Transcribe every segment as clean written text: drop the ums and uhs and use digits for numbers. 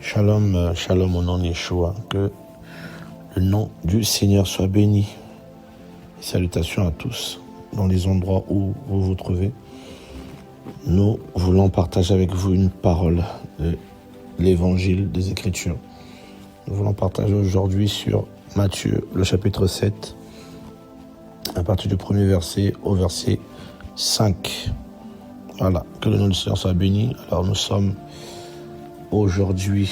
Shalom, shalom au nom de Yeshua. Que le nom du Seigneur soit béni. Salutations à tous dans les endroits où vous vous trouvez. Nous voulons partager avec vous une parole de l'évangile des Écritures. Nous voulons partager aujourd'hui sur Matthieu, le chapitre 7, à partir du premier verset au verset 5. Voilà, que le nom du Seigneur soit béni. Alors nous sommes aujourd'hui,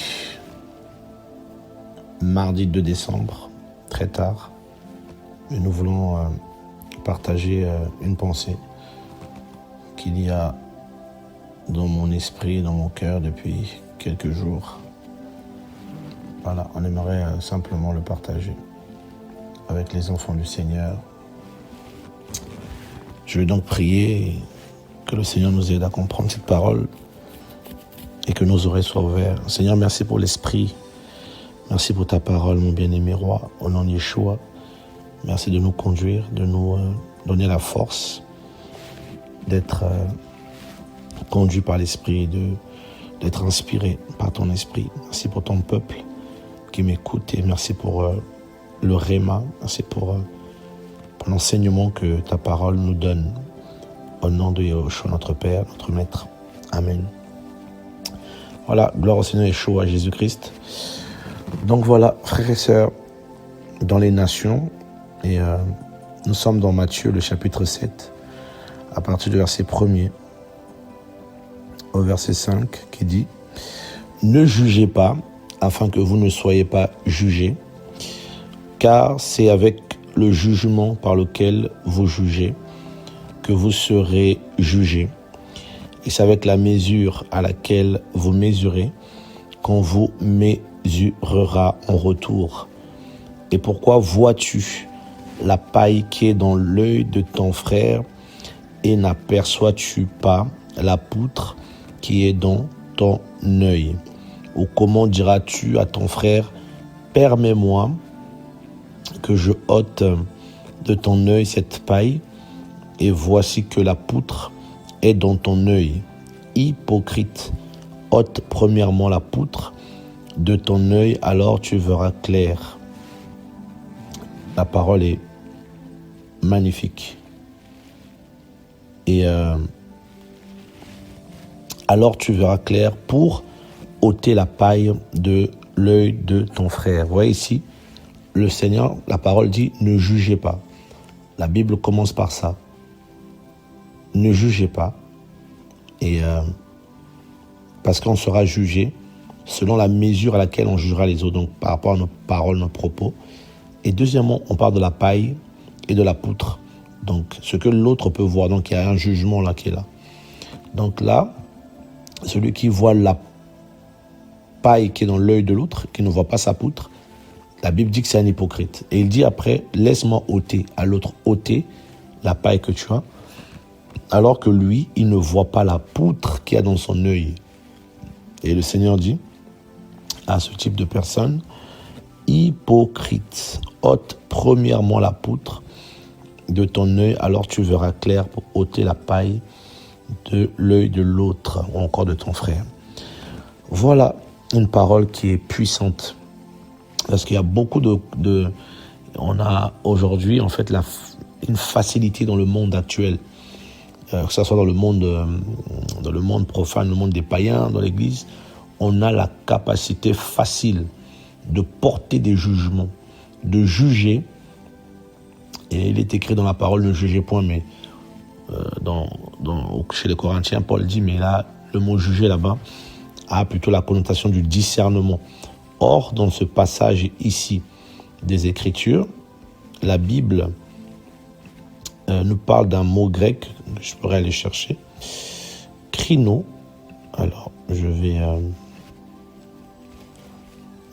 mardi 2 décembre, très tard, et nous voulons partager une pensée qu'il y a dans mon esprit, dans mon cœur depuis quelques jours. Voilà, on aimerait simplement le partager avec les enfants du Seigneur. Je vais donc prier que le Seigneur nous aide à comprendre cette parole et que nos oreilles soient ouvertes. Seigneur, merci pour l'Esprit. Merci pour ta parole, mon bien-aimé roi, au nom de Yeshua. Merci de nous conduire, de nous donner la force d'être conduit par l'Esprit, d'être inspiré par ton Esprit. Merci pour ton peuple qui m'écoute et merci pour le Réma. Merci pour l'enseignement que ta parole nous donne. Au nom de Yeshua, notre Père, notre Maître. Amen. Voilà, gloire au Seigneur Yeshua, à Jésus-Christ. Donc voilà, frères et sœurs, dans les nations, et nous sommes dans Matthieu, le chapitre 7, à partir du verset 1er au verset 5, qui dit « Ne jugez pas, afin que vous ne soyez pas jugés, car c'est avec le jugement par lequel vous jugez que vous serez jugés. Et c'est avec la mesure à laquelle vous mesurez qu'on vous mesurera en retour. Et pourquoi vois-tu la paille qui est dans l'œil de ton frère et n'aperçois-tu pas la poutre qui est dans ton œil? Ou comment diras-tu à ton frère, permets-moi que je ôte de ton œil cette paille, et voici que la poutre est dans ton œil. Hypocrite, ôte premièrement la poutre de ton œil, alors tu verras clair. La parole est magnifique. Et alors tu verras clair pour ôter la paille de l'œil de ton frère. Vous voyez ici, le Seigneur, la parole dit, ne jugez pas. La Bible commence par ça. Ne jugez pas. Et parce qu'on sera jugé selon la mesure à laquelle on jugera les autres, donc par rapport à nos paroles, nos propos. Et deuxièmement, on parle de la paille et de la poutre. Donc, ce que l'autre peut voir. Donc, il y a un jugement là qui est là. Donc là, celui qui voit la paille qui est dans l'œil de l'autre, qui ne voit pas sa poutre, la Bible dit que c'est un hypocrite. Et il dit après, laisse-moi ôter à l'autre, ôter la paille que tu as, alors que lui, il ne voit pas la poutre qu'il y a dans son œil. Et le Seigneur dit à ce type de personne, hypocrite, ôte premièrement la poutre de ton œil, alors tu verras clair pour ôter la paille de l'œil de l'autre ou encore de ton frère. Voilà une parole qui est puissante. Parce qu'il y a beaucoup on a aujourd'hui en fait une facilité dans le monde actuel, que ce soit dans le monde profane, le monde des païens, dans l'église, on a la capacité facile de porter des jugements, de juger. Et il est écrit dans la parole, ne jugez point, mais chez les Corinthiens, Paul dit, mais là, le mot juger là-bas a plutôt la connotation du discernement. Or, dans ce passage ici des Écritures, la Bible nous parle d'un mot grec, je pourrais aller chercher, krino. Alors, je vais...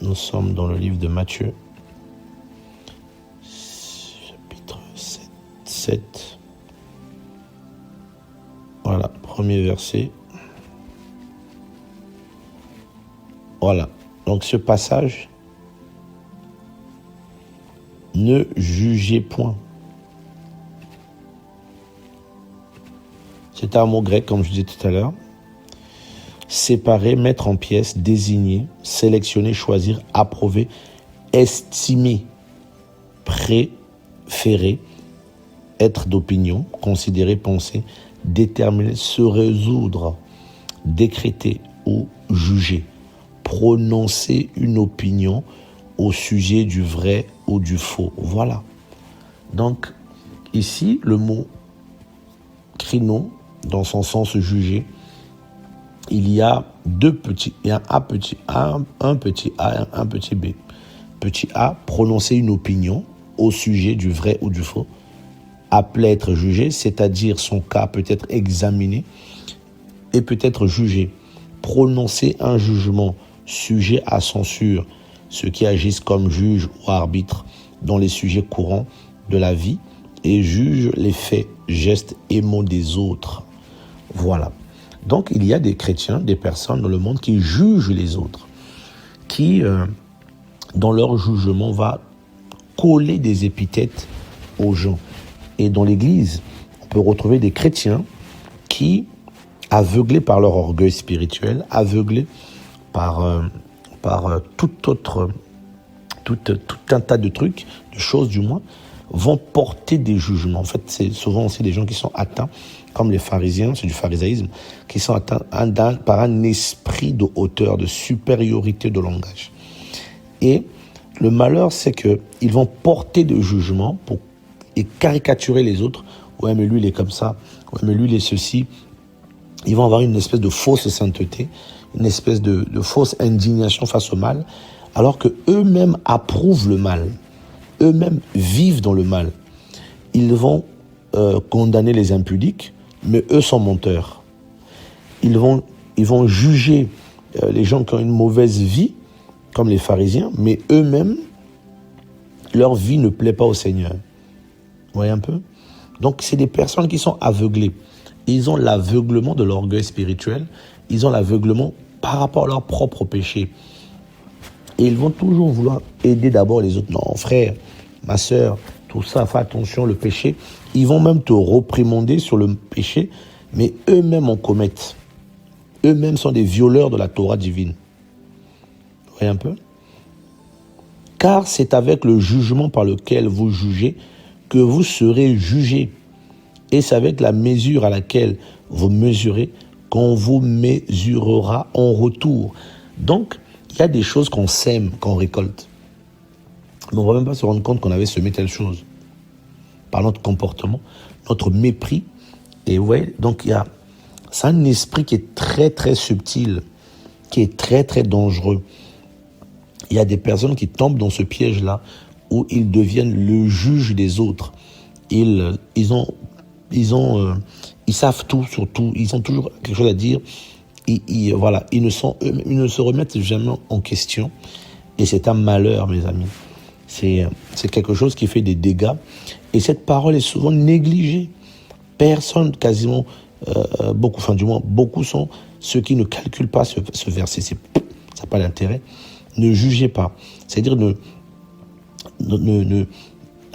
nous sommes dans le livre de Matthieu, chapitre 7. Voilà, premier verset. Voilà, donc ce passage, ne jugez point. C'est un mot grec, comme je disais tout à l'heure. séparer, mettre en pièces, désigner, sélectionner, choisir, approuver, estimer, préférer, être d'opinion, considérer, penser, déterminer, se résoudre, décréter ou juger, prononcer une opinion au sujet du vrai ou du faux. Voilà. Donc, ici, le mot crino, dans son sens juger, il y a deux petits, il y a un petit a, un petit a et un petit b. Petit a, prononcer une opinion au sujet du vrai ou du faux, appelé à être jugé, c'est-à-dire son cas peut être examiné et peut être jugé. Prononcer un jugement sujet à censure, ceux qui agissent comme juges ou arbitres dans les sujets courants de la vie et jugent les faits, gestes et mots des autres. Voilà. Donc, il y a des chrétiens, des personnes dans le monde qui jugent les autres, qui, dans leur jugement, va coller des épithètes aux gens. Et dans l'Église, on peut retrouver des chrétiens qui, aveuglés par leur orgueil spirituel, aveuglés par tout un tas de trucs, de choses du moins, vont porter des jugements. En fait, c'est souvent aussi des gens qui sont atteints, comme les pharisiens, c'est du pharisaïsme, qui sont atteints par un esprit de hauteur, de supériorité de langage. Et le malheur, c'est qu'ils vont porter des jugements et caricaturer les autres. Ouais, mais lui, il est comme ça. Ouais, mais lui, il est ceci. Ils vont avoir une espèce de fausse sainteté, une espèce de fausse indignation face au mal, alors que eux-mêmes approuvent le mal. Eux-mêmes vivent dans le mal. Ils vont condamner les impudiques, mais eux sont menteurs. Ils vont juger les gens qui ont une mauvaise vie, comme les pharisiens, mais eux-mêmes, leur vie ne plaît pas au Seigneur. Vous voyez un peu? Donc, c'est des personnes qui sont aveuglées. Ils ont l'aveuglement de l'orgueil spirituel. Ils ont l'aveuglement par rapport à leur propre péché. Et ils vont toujours vouloir aider d'abord les autres. Non, frère, ma sœur, tout ça, fais attention, le péché. Ils vont même te réprimander sur le péché, mais eux-mêmes en commettent. Eux-mêmes sont des violeurs de la Torah divine. Vous voyez un peu? Car c'est avec le jugement par lequel vous jugez que vous serez jugés. Et c'est avec la mesure à laquelle vous mesurez qu'on vous mesurera en retour. Donc, il y a des choses qu'on sème, qu'on récolte. Mais on ne va même pas se rendre compte qu'on avait semé telle chose. Par notre comportement, notre mépris. Et vous voyez, donc c'est un esprit qui est très très subtil, qui est très très dangereux. Il y a des personnes qui tombent dans ce piège-là, où ils deviennent le juge des autres. Ils savent tout sur tout. Ils ont toujours quelque chose à dire. Voilà, ils ne se remettent jamais en question. Et c'est un malheur, mes amis. C'est quelque chose qui fait des dégâts. Et cette parole est souvent négligée. Personne, quasiment, beaucoup sont ceux qui ne calculent pas ce verset. Ça n'a pas d'intérêt. Ne jugez pas. C'est-à-dire,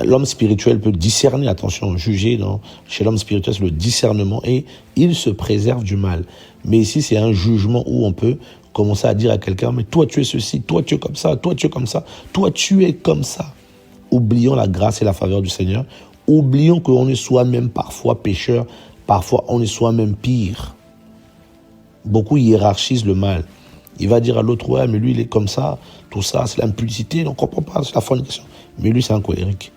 l'homme spirituel peut discerner, attention, juger chez l'homme spirituel, c'est le discernement, et il se préserve du mal. Mais ici, c'est un jugement où on peut commencer à dire à quelqu'un, mais toi tu es ceci, toi tu es comme ça, toi tu es comme ça, toi tu es comme ça. Oublions la grâce et la faveur du Seigneur. Oublions qu'on est soi-même parfois pécheur, parfois on est soi-même pire. Beaucoup hiérarchisent le mal. Il va dire à l'autre, ouais, mais lui il est comme ça, tout ça, c'est l'impudicité, on ne comprend pas, c'est la fornication. Mais lui c'est un colérique,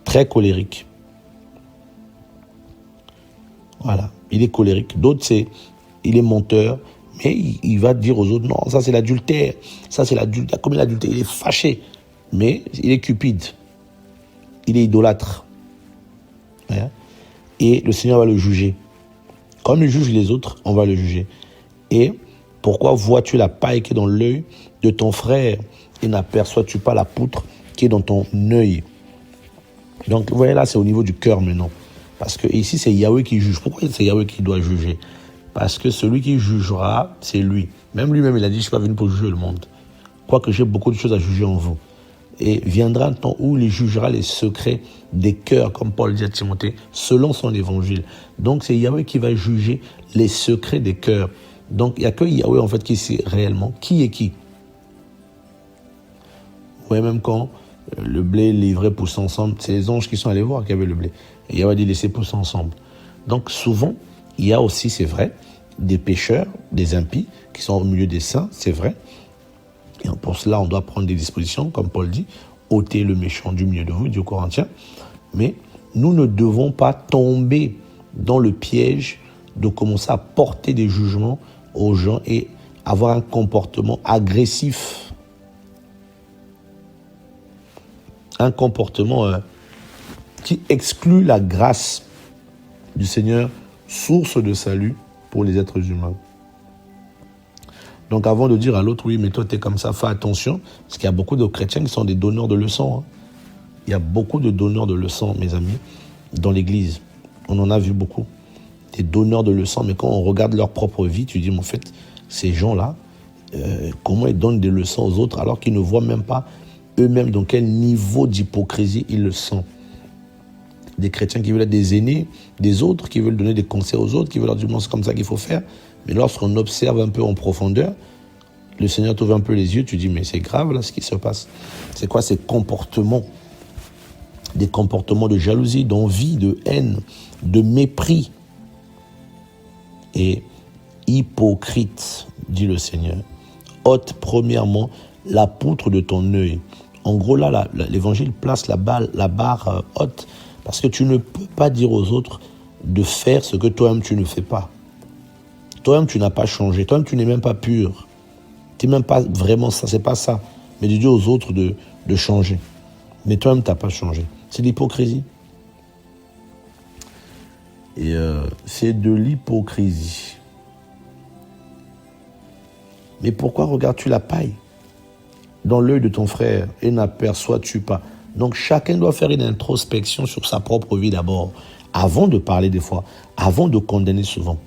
très colérique. Voilà, il est colérique. D'autres, il est menteur, mais il va dire aux autres, non, ça c'est l'adultère, ça c'est l'adultère, comme l'adultère, il est fâché, mais il est cupide, il est idolâtre. Voilà. Et le Seigneur va le juger. Comme il juge les autres, on va le juger. Et pourquoi vois-tu la paille qui est dans l'œil de ton frère et n'aperçois-tu pas la poutre qui est dans ton œil? Donc, vous voyez là, c'est au niveau du cœur maintenant. Parce que ici, c'est Yahweh qui juge. Pourquoi c'est Yahweh qui doit juger? Parce que celui qui jugera, c'est lui. Même lui-même, il a dit, je ne suis pas venu pour juger le monde. Quoique j'ai beaucoup de choses à juger en vous. Et viendra un temps où il jugera les secrets des cœurs, comme Paul dit à Timothée, selon son évangile. Donc, c'est Yahweh qui va juger les secrets des cœurs. Donc, il n'y a que Yahweh, en fait, qui sait réellement qui est qui. Ouais, même quand le blé livré pousse ensemble, c'est les anges qui sont allés voir qu'il y avait le blé. Et Yahweh dit laissez pousser ensemble. Donc, souvent, il y a aussi, c'est vrai, des pécheurs, des impies, qui sont au milieu des saints, c'est vrai. Et pour cela, on doit prendre des dispositions, comme Paul dit, ôtez le méchant du milieu de vous, dit aux Corinthiens. Mais nous ne devons pas tomber dans le piège de commencer à porter des jugements aux gens et avoir un comportement agressif. Un comportement qui exclut la grâce du Seigneur, source de salut pour les êtres humains. Donc avant de dire à l'autre, oui, mais toi, tu es comme ça, fais attention, parce qu'il y a beaucoup de chrétiens qui sont des donneurs de leçons. Il y a beaucoup de donneurs de leçons, mes amis, dans l'Église. On en a vu beaucoup. Des donneurs de leçons, mais quand on regarde leur propre vie, tu dis, mais en fait, ces gens-là, comment ils donnent des leçons aux autres alors qu'ils ne voient même pas eux-mêmes dans quel niveau d'hypocrisie ils le sont. Des chrétiens qui veulent être des aînés des autres, qui veulent donner des conseils aux autres, qui veulent leur dire, c'est comme ça qu'il faut faire. Mais lorsqu'on observe un peu en profondeur, le Seigneur t'ouvre un peu les yeux, tu dis, mais c'est grave là ce qui se passe. C'est quoi ces comportements? Des comportements de jalousie, d'envie, de haine, de mépris. Et hypocrite, dit le Seigneur. Ôte premièrement la poutre de ton œil. En gros, là, l'évangile place la barre haute, parce que tu ne peux pas dire aux autres de faire ce que toi-même tu ne fais pas. Toi-même, tu n'as pas changé. Toi-même, tu n'es même pas pur. Tu n'es même pas vraiment ça, c'est pas ça. Mais de dire aux autres de changer. Mais toi-même, tu n'as pas changé. C'est l'hypocrisie. Et c'est de l'hypocrisie. Mais pourquoi regardes-tu la paille dans l'œil de ton frère et n'aperçois-tu pas? Donc chacun doit faire une introspection sur sa propre vie d'abord, avant de parler des fois, avant de condamner souvent.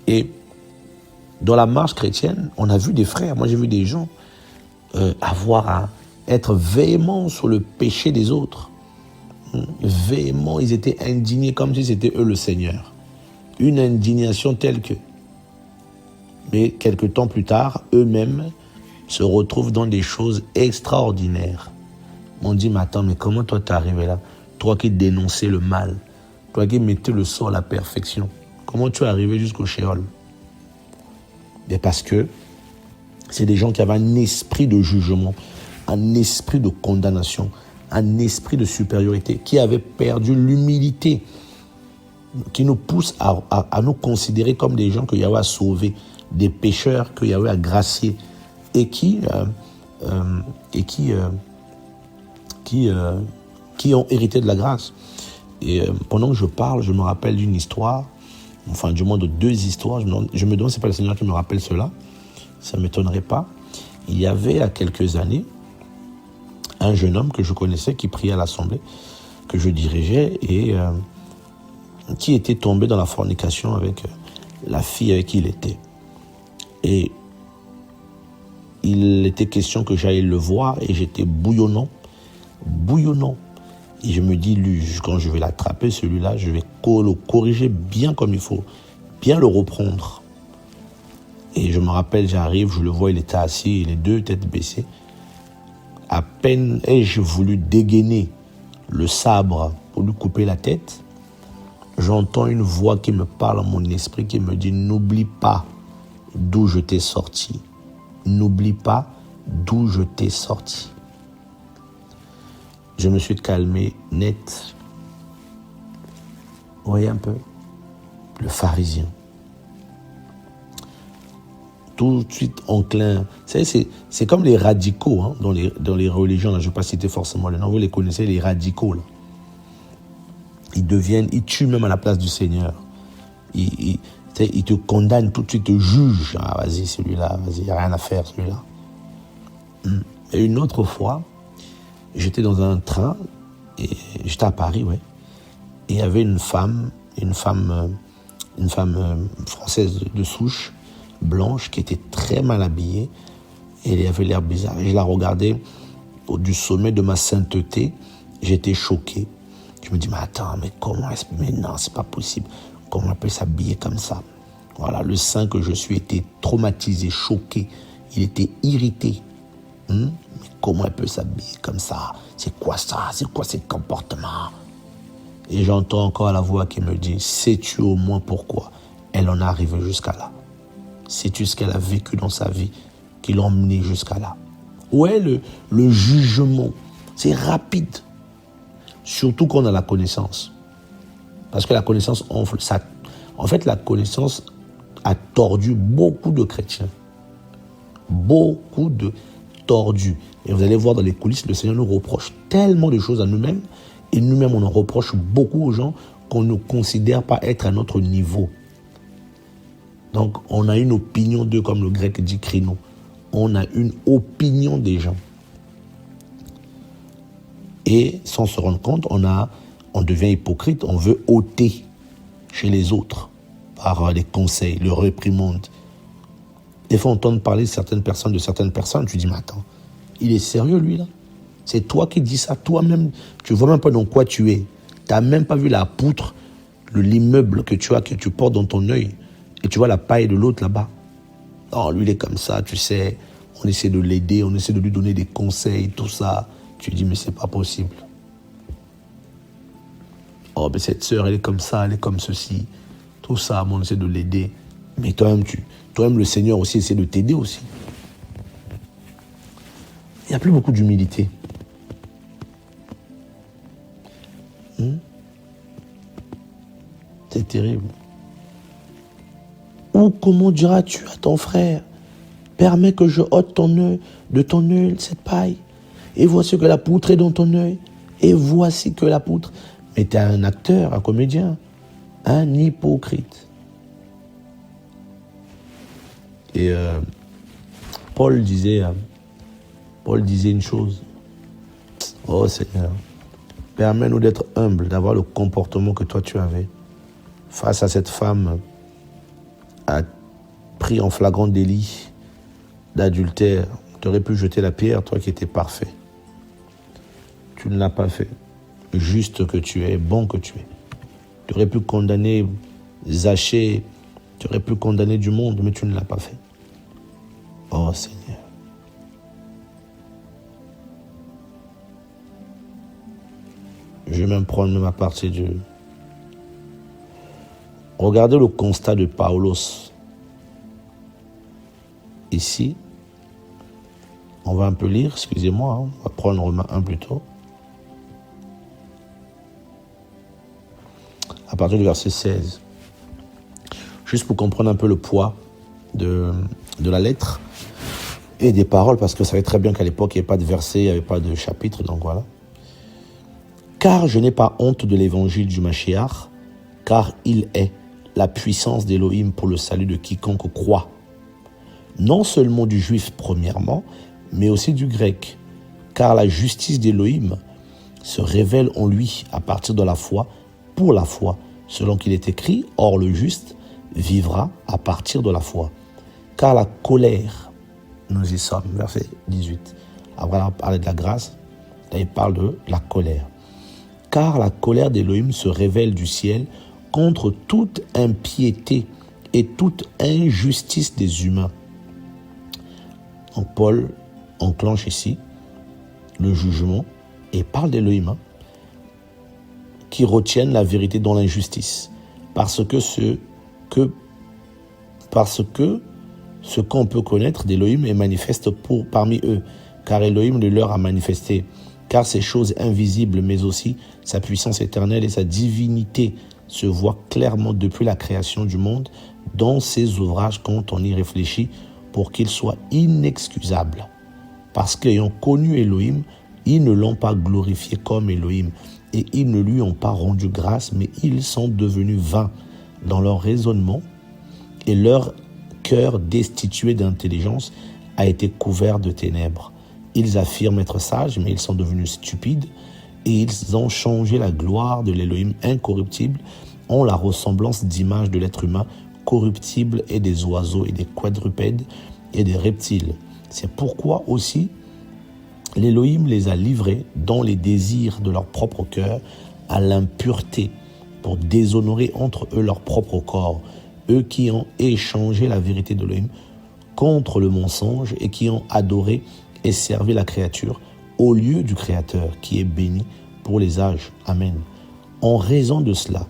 Et dans la marche chrétienne, on a vu des frères, moi j'ai vu des gens avoir à être véhéments sur le péché des autres. Véhéments, ils étaient indignés comme si c'était eux le Seigneur. Une indignation telle que... Mais quelque temps plus tard, eux-mêmes se retrouvent dans des choses extraordinaires. On dit, mais attends, mais comment toi t'es arrivé là? Toi qui dénonçais le mal, toi qui mettais le sang à la perfection, comment tu es arrivé jusqu'au Sheol? Et parce que c'est des gens qui avaient un esprit de jugement, un esprit de condamnation, un esprit de supériorité, qui avaient perdu l'humilité, qui nous pousse à nous considérer comme des gens que Yahweh a sauvés, des pécheurs que Yahweh a graciés, et qui ont hérité de la grâce. Et pendant que je parle, je me rappelle d'une histoire, enfin du moins de deux histoires. Je me demande si c'est pas le Seigneur qui me rappelle cela. Ça ne m'étonnerait pas. Il y avait, il y a quelques années, un jeune homme que je connaissais qui priait à l'assemblée, que je dirigeais, et qui était tombé dans la fornication avec la fille avec qui il était. Et il était question que j'aille le voir, et j'étais bouillonnant. Et je me dis, lui, quand je vais l'attraper, celui-là, je vais le corriger bien comme il faut, bien le reprendre. Et je me rappelle, j'arrive, je le vois, il était assis, les deux têtes baissées. À peine ai-je voulu dégainer le sabre pour lui couper la tête, j'entends une voix qui me parle à mon esprit, qui me dit, n'oublie pas d'où je t'ai sorti. N'oublie pas d'où je t'ai sorti. Je me suis calmé net. Vous voyez un peu? Le pharisien. Tout de suite enclin. C'est comme les radicaux dans les religions. Là, je ne vais pas citer forcément le nom. Vous les connaissez, les radicaux. Là. Ils tuent même à la place du Seigneur. Ils te condamnent tout de suite, te jugent. Ah, vas-y, celui-là, vas-y, il n'y a rien à faire, celui-là. Et une autre fois, j'étais dans un train, et j'étais à Paris, ouais. Et il y avait une femme française de souche, blanche, qui était très mal habillée. Et elle avait l'air bizarre. Et je la regardais du sommet de ma sainteté. J'étais choqué. Je me dis, mais attends, mais comment est-ce... Mais non, c'est pas possible. Comment elle peut s'habiller comme ça? Voilà, le saint que je suis était traumatisé, choqué. Il était irrité. Mais comment elle peut s'habiller comme ça? C'est quoi ça? C'est quoi ces comportements? Et j'entends encore la voix qui me dit, sais-tu au moins pourquoi elle en est arrivée jusqu'à là? Sais-tu ce qu'elle a vécu dans sa vie qui l'a emmenée jusqu'à là? Ouais, le jugement, c'est rapide. Surtout quand on a la connaissance. Parce que la connaissance enfle. Ça, en fait, la connaissance a tordu beaucoup de chrétiens. Beaucoup de tordus. Et vous allez voir dans les coulisses, le Seigneur nous reproche tellement de choses à nous-mêmes. Et nous-mêmes, on en reproche beaucoup aux gens qu'on ne considère pas être à notre niveau. Donc, on a une opinion d'eux, comme le grec dit krino. On a une opinion des gens. Et sans se rendre compte, on devient hypocrite, on veut ôter chez les autres par les conseils, le réprimandes. Des fois, on entend parler de certaines personnes, tu dis, mais attends, il est sérieux lui là? C'est toi qui dis ça, toi-même, tu ne vois même pas dans quoi tu es. Tu n'as même pas vu la poutre, l'immeuble que tu as, que tu portes dans ton œil, et tu vois la paille de l'autre là-bas. Non, lui il est comme ça, tu sais, on essaie de l'aider, on essaie de lui donner des conseils, tout ça. Tu dis, mais c'est pas possible. Oh, mais cette sœur, elle est comme ça, elle est comme ceci. Tout ça, on essaie de l'aider. Mais toi-même, le Seigneur aussi essaie de t'aider aussi. Il n'y a plus beaucoup d'humilité. C'est terrible. Ou comment diras-tu à ton frère, permets que je ôte de ton œil cette paille. Et voici que la poutre est dans ton œil. Et voici que la poutre. Mais tu es un acteur, un comédien, un hypocrite. Et Paul disait une chose. Oh Seigneur, permets-nous d'être humbles, d'avoir le comportement que toi tu avais. Face à cette femme pris en flagrant délit d'adultère, tu aurais pu jeter la pierre, toi qui étais parfait. Tu ne l'as pas fait. Juste que tu es, bon que tu es. Tu aurais pu condamner Zachée, tu aurais pu condamner du monde, mais tu ne l'as pas fait. Oh Seigneur. Je vais même prendre à partir du... Regardez le constat de Paulos. Ici, on va un peu lire, excusez-moi, on va prendre Romains 1 plutôt. À partir du verset 16. Juste pour comprendre un peu le poids de la lettre et des paroles, parce que vous savez très bien qu'à l'époque, il n'y avait pas de verset, il n'y avait pas de chapitre, donc voilà. Car je n'ai pas honte de l'évangile du Mashiach, car il est la puissance d'Élohim pour le salut de quiconque croit. Non seulement du juif premièrement, mais aussi du grec, car la justice d'Élohim se révèle en lui à partir de la foi, pour la foi, selon qu'il est écrit, or le juste vivra à partir de la foi. Car la colère, nous y sommes, verset 18. Après on a parlé de la grâce, là il parle de la colère. Car la colère d'Élohim se révèle du ciel contre toute impiété et toute injustice des humains. Donc Paul enclenche ici le jugement et parle d'Élohim, qui retiennent la vérité dans l'injustice. Parce que ce qu'on peut connaître d'Élohim est manifeste parmi eux, car Élohim le leur a manifesté. Car ces choses invisibles, mais aussi sa puissance éternelle et sa divinité se voient clairement depuis la création du monde dans ses ouvrages quand on y réfléchit pour qu'ils soient inexcusables. Parce qu'ayant connu Élohim, ils ne l'ont pas glorifié comme Élohim et ils ne lui ont pas rendu grâce, mais ils sont devenus vains dans leur raisonnement et leur cœur destitué d'intelligence a été couvert de ténèbres. Ils affirment être sages, mais ils sont devenus stupides et ils ont changé la gloire de l'Élohim incorruptible en la ressemblance d'image de l'être humain corruptible et des oiseaux et des quadrupèdes et des reptiles. C'est pourquoi aussi l'Élohim les a livrés dans les désirs de leur propre cœur à l'impureté pour déshonorer entre eux leur propre corps eux qui ont échangé la vérité d'Élohim contre le mensonge et qui ont adoré et servi la créature au lieu du Créateur qui est béni pour les âges. Amen. En raison de cela,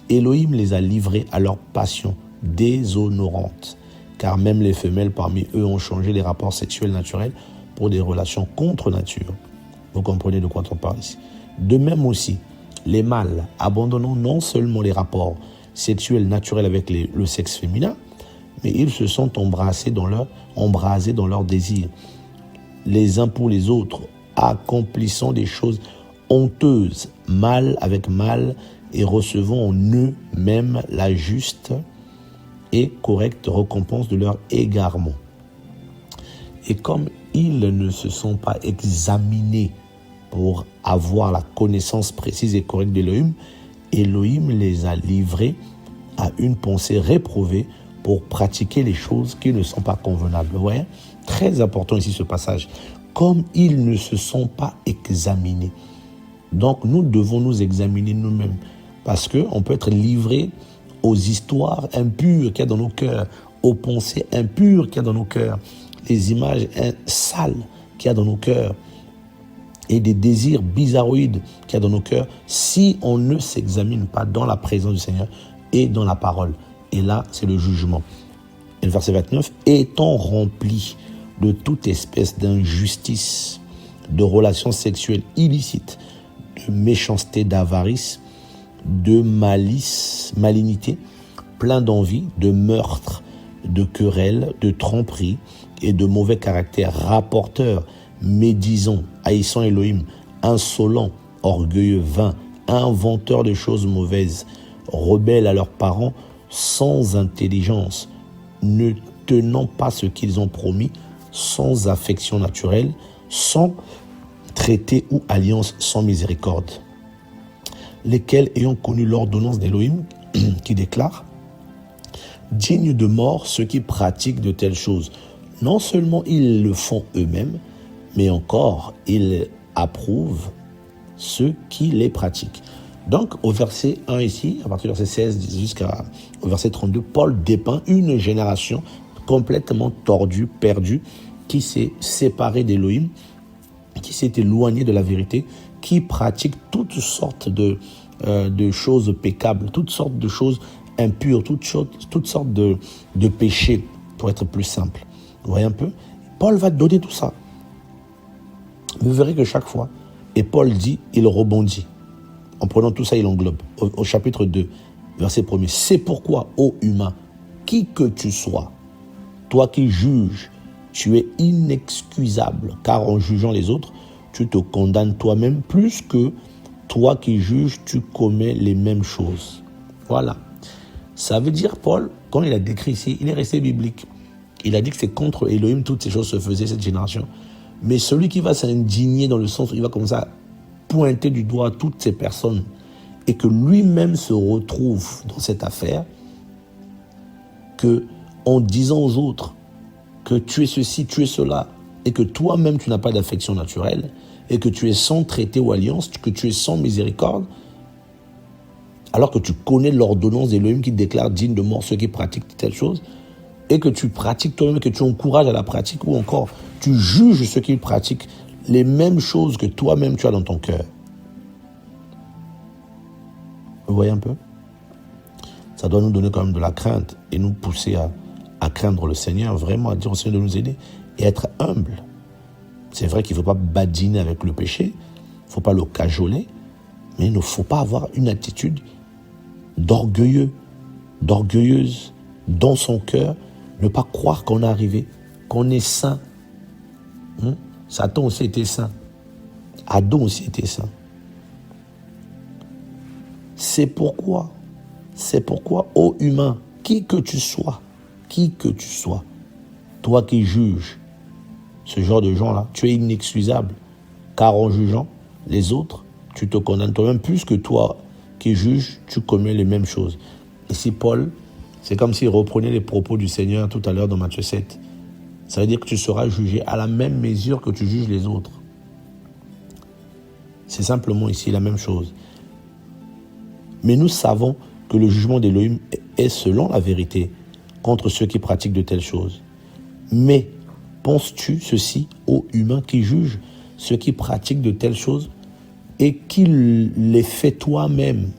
Élohim les a livrés à leur passion déshonorante, car même les femelles parmi eux ont changé les rapports sexuels naturels pour des relations contre nature. Vous comprenez de quoi on parle ici. De même aussi, les mâles, abandonnant non seulement les rapports sexuels naturels avec le sexe féminin, mais ils se sont embrasés dans leur désir, les uns pour les autres, accomplissant des choses honteuses, mal avec mal, et recevant en eux-mêmes la juste et correcte récompense de leur égarement. Et comme ils ne se sont pas examinés pour avoir la connaissance précise et correcte d'Élohim, Élohim les a livrés à une pensée réprouvée pour pratiquer les choses qui ne sont pas convenables. Vous voyez ? Très important ici ce passage. Comme ils ne se sont pas examinés. Donc nous devons nous examiner nous-mêmes. Parce qu'on peut être livré aux histoires impures qu'il y a dans nos cœurs, aux pensées impures qu'il y a dans nos cœurs, les images sales qu'il y a dans nos cœurs et des désirs bizarroïdes qu'il y a dans nos cœurs si on ne s'examine pas dans la présence du Seigneur et dans la parole. Et là, c'est le jugement. Et le verset 29, étant remplis de toute espèce d'injustice, de relations sexuelles illicites, de méchanceté, d'avarice, de malignité, plein d'envie, de meurtre, de querelles, de tromperie et de mauvais caractère, rapporteurs, médisants, haïssant Élohim, insolents, orgueilleux, vains, inventeurs de choses mauvaises, rebelles à leurs parents, sans intelligence, ne tenant pas ce qu'ils ont promis, sans affection naturelle, sans traité ou alliance, sans miséricorde. Lesquels ayant connu l'ordonnance d'Élohim, qui déclare « Dignes de mort ceux qui pratiquent de telles choses. Non seulement ils le font eux-mêmes, mais encore ils approuvent ceux qui les pratiquent. » Donc au verset 1 ici, à partir du verset 16 jusqu'au verset 32, Paul dépeint une génération complètement tordue, perdue, qui s'est séparée d'Élohim, qui s'est éloignée de la vérité, qui pratique toutes sortes de choses pécables, toutes sortes de choses impures, toutes sortes de péchés, pour être plus simple. Vous voyez un peu ? Paul va donner tout ça. Vous verrez que chaque fois, et Paul dit, il rebondit. En prenant tout ça, il englobe. Au chapitre 2, verset 1er, c'est pourquoi, ô humain, qui que tu sois, toi qui juges, tu es inexcusable, car en jugeant les autres, tu te condamnes toi-même plus que toi qui juges, tu commets les mêmes choses. Voilà. Ça veut dire, Paul, quand il a décrit ici, il est resté biblique. Il a dit que c'est contre Élohim, toutes ces choses se faisaient, cette génération. Mais celui qui va s'indigner dans le sens où il va commencer à pointer du doigt toutes ces personnes et que lui-même se retrouve dans cette affaire, que en disant aux autres que tu es ceci, tu es cela, et que toi-même tu n'as pas d'affection naturelle, et que tu es sans traité ou alliance, que tu es sans miséricorde, alors que tu connais l'ordonnance d'Élohim qui déclare digne de mort ceux qui pratiquent telle chose, et que tu pratiques toi-même, que tu encourages à la pratique, ou encore tu juges ceux qui pratiquent les mêmes choses que toi-même tu as dans ton cœur. Vous voyez un peu ? Ça doit nous donner quand même de la crainte et nous pousser à craindre le Seigneur, vraiment à dire au Seigneur de nous aider et être humble. C'est vrai qu'il ne faut pas badiner avec le péché, il ne faut pas le cajoler, mais il ne faut pas avoir une attitude d'orgueilleuse dans son cœur, ne pas croire qu'on est arrivé, qu'on est saint. Satan aussi était saint. Adam aussi était saint. C'est pourquoi, ô humain, qui que tu sois, toi qui juges ce genre de gens-là, tu es inexcusable, car en jugeant les autres, tu te condamnes toi-même plus que toi qui juges, tu commets les mêmes choses. Ici, Paul, c'est comme s'il reprenait les propos du Seigneur tout à l'heure dans Matthieu 7. Ça veut dire que tu seras jugé à la même mesure que tu juges les autres. C'est simplement ici la même chose. Mais nous savons que le jugement d'Élohim est selon la vérité contre ceux qui pratiquent de telles choses. Mais penses-tu ceci, ô humain qui juge ceux qui pratiquent de telles choses et qui les fait toi-même,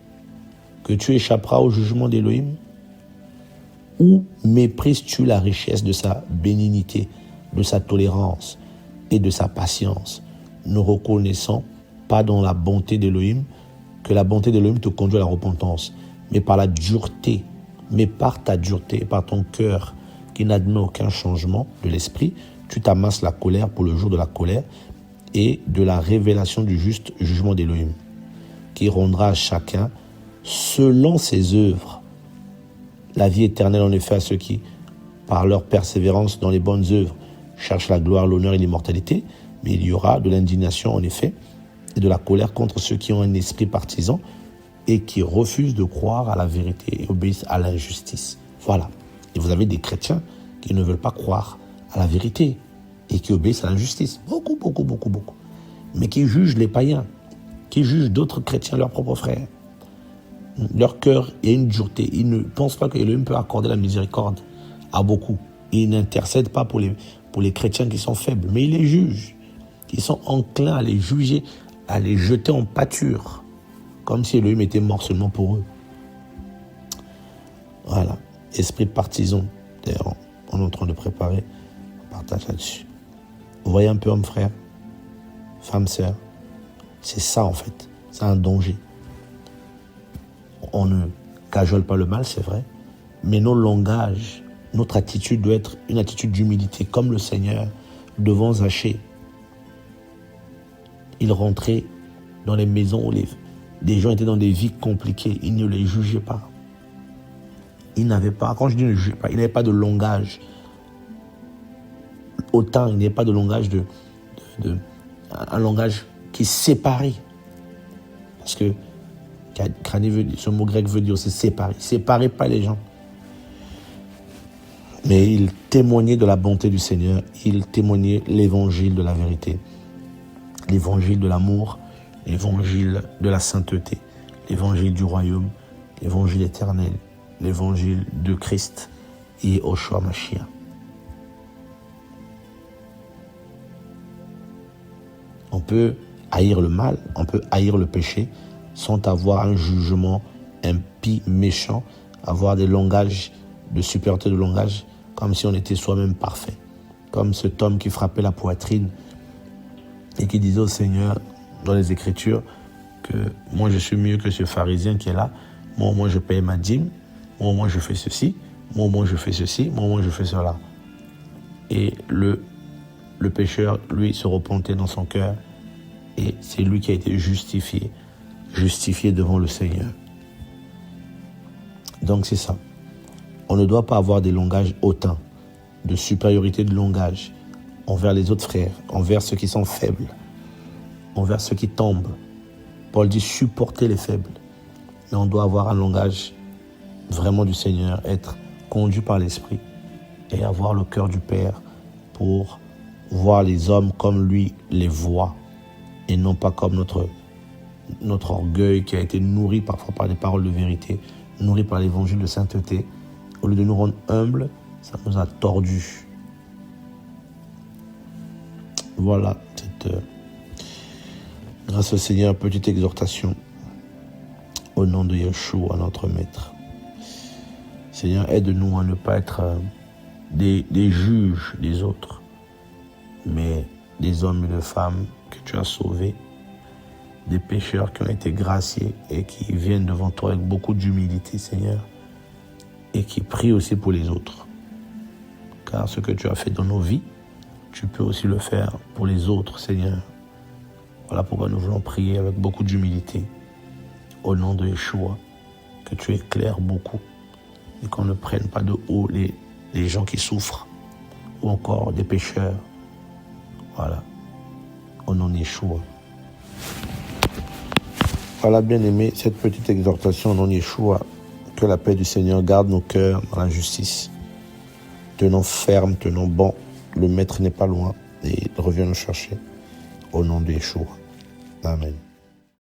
que tu échapperas au jugement d'Élohim? Ou méprises-tu la richesse de sa bénignité, de sa tolérance et de sa patience, ne reconnaissant pas dans la bonté d'Élohim que la bonté d'Élohim te conduit à la repentance, mais par ta dureté et par ton cœur qui n'admet aucun changement de l'esprit, tu t'amasses la colère pour le jour de la colère et de la révélation du juste jugement d'Élohim, qui rendra à chacun selon ses œuvres la vie éternelle, en effet, à ceux qui, par leur persévérance dans les bonnes œuvres, cherchent la gloire, l'honneur et l'immortalité. Mais il y aura de l'indignation, en effet, et de la colère contre ceux qui ont un esprit partisan et qui refusent de croire à la vérité et obéissent à l'injustice. Voilà. Et vous avez des chrétiens qui ne veulent pas croire à la vérité et qui obéissent à l'injustice. Beaucoup. Mais qui jugent les païens, qui jugent d'autres chrétiens, leurs propres frères. Leur cœur est une dureté. Ils ne pensent pas qu'Élohim peut accorder la miséricorde à beaucoup. Ils n'intercèdent pas pour les chrétiens qui sont faibles, mais ils les jugent. Ils sont enclins à les juger, à les jeter en pâture, comme si Élohim était mort seulement pour eux. Voilà. Esprit partisan. D'ailleurs, on est en train de préparer un partage là-dessus. Vous voyez un peu, homme frère, femme sœur, c'est ça en fait. C'est un danger. On ne cajole pas le mal, c'est vrai, mais nos langages, notre attitude doit être une attitude d'humilité, comme le Seigneur devant Zachée. Il rentrait dans les maisons où des gens étaient dans des vies compliquées, il ne les jugeait pas. Il n'avait pas, quand je dis ne jugeait pas, il n'avait pas de langage autant, il n'y avait pas de langage un langage qui séparait. Parce que ce mot grec veut dire aussi séparer. Séparer pas les gens. Mais il témoignait de la bonté du Seigneur. Il témoignait l'évangile de la vérité. L'évangile de l'amour. L'évangile de la sainteté. L'évangile du royaume. L'évangile éternel. L'évangile de Christ et Yoshua Mashiach. On peut haïr le mal, on peut haïr le péché, sans avoir un jugement impie, méchant, avoir des langages, de supériorité de langage, comme si on était soi-même parfait. Comme cet homme qui frappait la poitrine et qui disait au Seigneur, dans les Écritures, que moi je suis mieux que ce pharisien qui est là, moi je paye ma dîme, moi je fais ceci, moi je fais ceci, moi je fais cela. Et le pécheur, lui, se repentait dans son cœur et c'est lui qui a été justifié devant le Seigneur. Donc c'est ça. On ne doit pas avoir des langages hautains, de supériorité de langage envers les autres frères, envers ceux qui sont faibles, envers ceux qui tombent. Paul dit supporter les faibles. Mais on doit avoir un langage vraiment du Seigneur, être conduit par l'Esprit et avoir le cœur du Père pour voir les hommes comme lui les voit et non pas comme notre orgueil qui a été nourri parfois par des paroles de vérité, nourri par l'évangile de sainteté. Au lieu de nous rendre humbles, ça nous a tordus. Voilà, grâce au Seigneur, petite exhortation au nom de Yeshua, notre Maître. Seigneur, aide-nous à ne pas être des juges des autres, mais des hommes et des femmes que tu as sauvés, des pécheurs qui ont été graciés et qui viennent devant toi avec beaucoup d'humilité, Seigneur, et qui prient aussi pour les autres. Car ce que tu as fait dans nos vies, tu peux aussi le faire pour les autres, Seigneur. Voilà pourquoi nous voulons prier avec beaucoup d'humilité au nom de Yeshua, que tu éclaires beaucoup et qu'on ne prenne pas de haut les gens qui souffrent ou encore des pécheurs. Voilà, au nom de Yeshua. Voilà, bien-aimés, cette petite exhortation au nom de Yeshua, que la paix du Seigneur garde nos cœurs dans la justice. Tenons ferme, tenons bon, le Maître n'est pas loin et il revient nous chercher. Au nom de Yeshua. Amen.